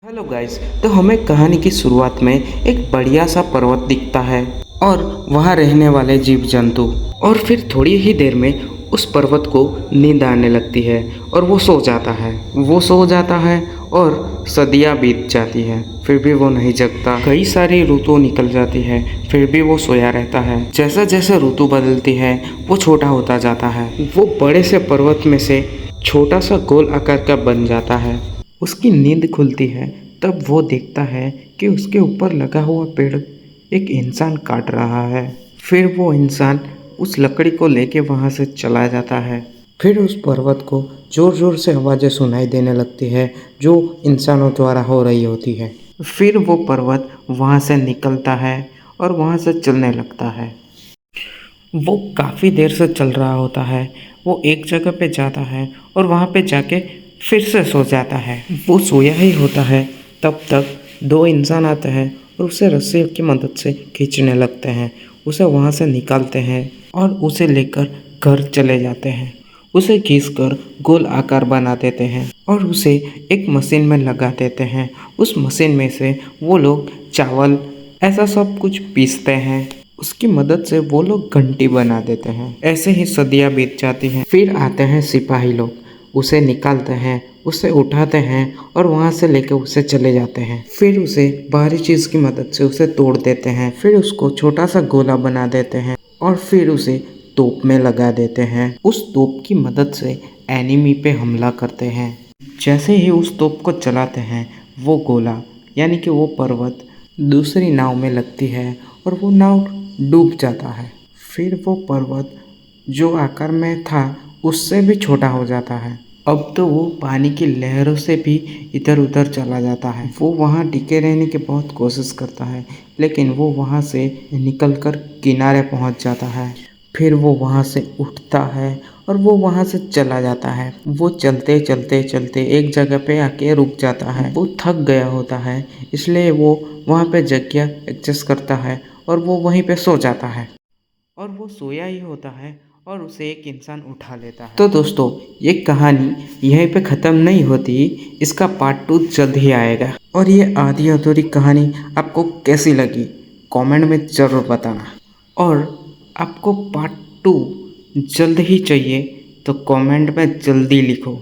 Hello guys. तो हमें कहानी की शुरुआत में एक बढ़िया सा पर्वत दिखता है और वहाँ रहने वाले जीव जंतु। और फिर थोड़ी ही देर में उस पर्वत को नींद आने लगती है और वो सो जाता है और सदियाँ बीत जाती है, फिर भी वो नहीं जगता। कई सारी ऋतु निकल जाती है, फिर भी वो सोया रहता है। जैसे जैसे ऋतु बदलती है वो छोटा होता जाता है। वो बड़े से पर्वत में से छोटा सा गोल आकार का बन जाता है। उसकी नींद खुलती है तब वो देखता है कि उसके ऊपर लगा हुआ पेड़ एक इंसान काट रहा है। फिर वो इंसान उस लकड़ी को लेके वहाँ से चला जाता है। फिर उस पर्वत को ज़ोर ज़ोर से आवाज़ें सुनाई देने लगती है जो इंसानों द्वारा हो रही होती है। फिर वो पर्वत वहाँ से निकलता है और वहाँ से चलने लगता है। वो काफ़ी देर से चल रहा होता है। वो एक जगह पे जाता है और वहाँ पे जाके फिर से सो जाता है। वो सोया ही होता है तब तक दो इंसान आते हैं और उसे रस्सी की मदद से खींचने लगते हैं। उसे वहाँ से निकालते हैं और उसे लेकर घर चले जाते हैं। उसे खींचकर गोल आकार बना देते हैं और उसे एक मशीन में लगा देते हैं। उस मशीन में से वो लोग चावल ऐसा सब कुछ पीसते हैं। उसकी मदद से वो लोग घंटी बना देते हैं। ऐसे ही सदियाँ बीत जाती हैं। फिर आते हैं सिपाही लोग, उसे निकालते हैं, उसे उठाते हैं और वहाँ से लेकर उसे चले जाते हैं। फिर उसे बाहरी चीज़ की मदद से उसे तोड़ देते हैं। फिर उसको छोटा सा गोला बना देते हैं और फिर उसे तोप में लगा देते हैं। उस तोप की मदद से एनिमी पे हमला करते हैं। जैसे ही उस तोप को चलाते हैं वो गोला यानी कि वो पर्वत दूसरी नाव में लगती है और वो नाव डूब जाता है। फिर वो पर्वत जो आकार में था उससे भी छोटा हो जाता है। अब तो वो पानी की लहरों से भी इधर उधर चला जाता है। वो वहाँ टिके रहने की बहुत कोशिश करता है लेकिन वो वहाँ से निकलकर किनारे पहुँच जाता है। फिर वो वहाँ से उठता है और वो वहाँ से चला जाता है। वो चलते चलते चलते एक जगह पे आके रुक जाता है। वो थक गया होता है इसलिए वो वहाँ पे जगह एडजस्ट करता है और वो वहीं पे सो जाता है। और वो सोया ही होता है और उसे एक इंसान उठा लेता है। तो दोस्तों, ये कहानी यहीं पे ख़त्म नहीं होती, इसका पार्ट 2 जल्द ही आएगा। और ये आधी अधूरी कहानी आपको कैसी लगी कमेंट में ज़रूर बताना। और आपको पार्ट 2 जल्द ही चाहिए तो कमेंट में जल्दी लिखो।